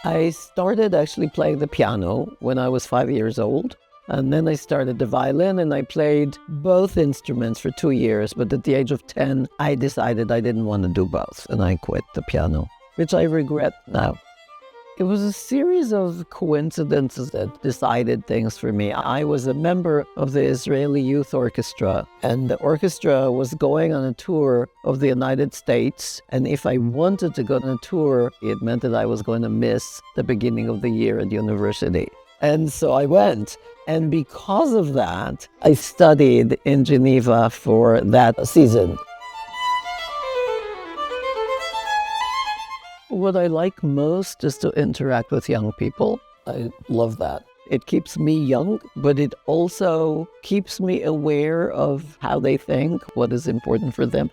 I started actually playing the piano when I was 5 years old. And then I started the violin, and I played both instruments for 2 years. But at the age of 10, I decided I didn't want to do both, and I quit the piano, which I regret now. It was a series of coincidences that decided things for me. I was a member of the Israeli Youth Orchestra, and the orchestra was going on a tour of the United States. And if I wanted to go on a tour, it meant that I was going to miss the beginning of the year at university. And so I went. And because of that, I studied in Geneva for that season. What I like most is to interact with young people. I love that. It keeps me young, but it also keeps me aware of how they think, what is important for them.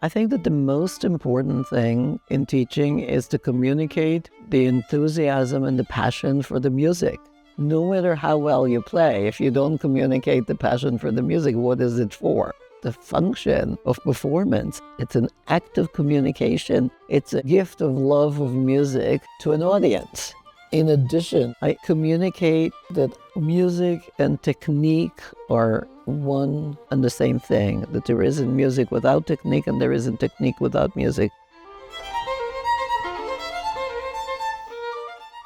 I think that the most important thing in teaching is to communicate the enthusiasm and the passion for the music. No matter how well you play, if you don't communicate the passion for the music, what is it for? The function of performance. It's an act of communication. It's a gift of love of music to an audience. In addition, I communicate that music and technique are one and the same thing, that there isn't music without technique and there isn't technique without music.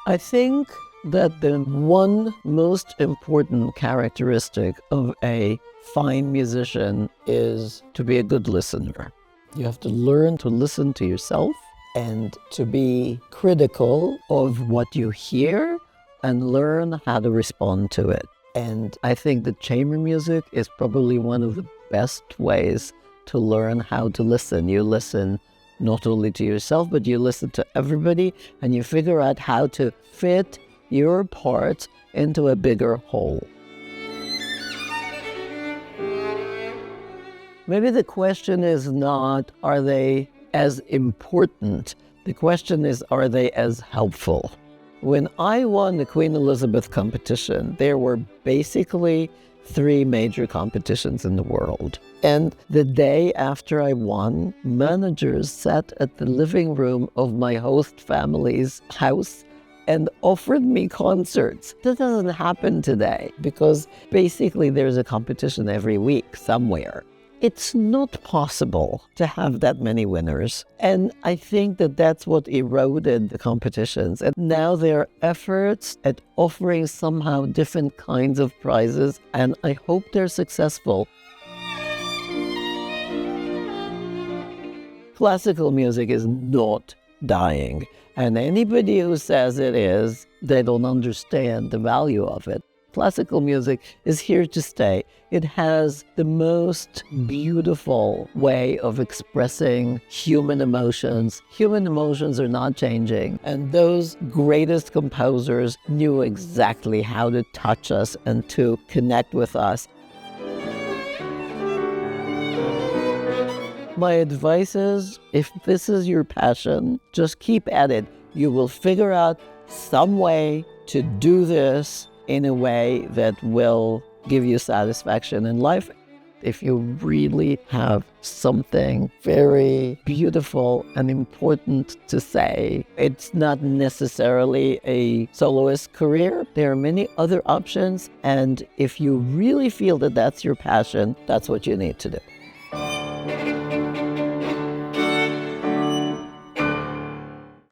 I think that the one most important characteristic of a fine musician is to be a good listener. You have to learn to listen to yourself and to be critical of what you hear and learn how to respond to it. And I think that chamber music is probably one of the best ways to learn how to listen. You listen not only to yourself, but you listen to everybody, and you figure out how to fit your part into a bigger whole. Maybe the question is not, are they as important? The question is, are they as helpful? When I won the Queen Elizabeth competition, there were basically 3 major competitions in the world. And the day after I won, managers sat at the living room of my host family's house and offered me concerts. That doesn't happen today because basically there's a competition every week somewhere. It's not possible to have that many winners. And I think that that's what eroded the competitions. And now there are efforts at offering somehow different kinds of prizes, and I hope they're successful. Classical music is not dying. And anybody who says it is, they don't understand the value of it. Classical music is here to stay. It has the most beautiful way of expressing human emotions. Human emotions are not changing. And those greatest composers knew exactly how to touch us and to connect with us. My advice is, if this is your passion, just keep at it. You will figure out some way to do this in a way that will give you satisfaction in life. If you really have something very beautiful and important to say, it's not necessarily a soloist career. There are many other options. And if you really feel that that's your passion, that's what you need to do.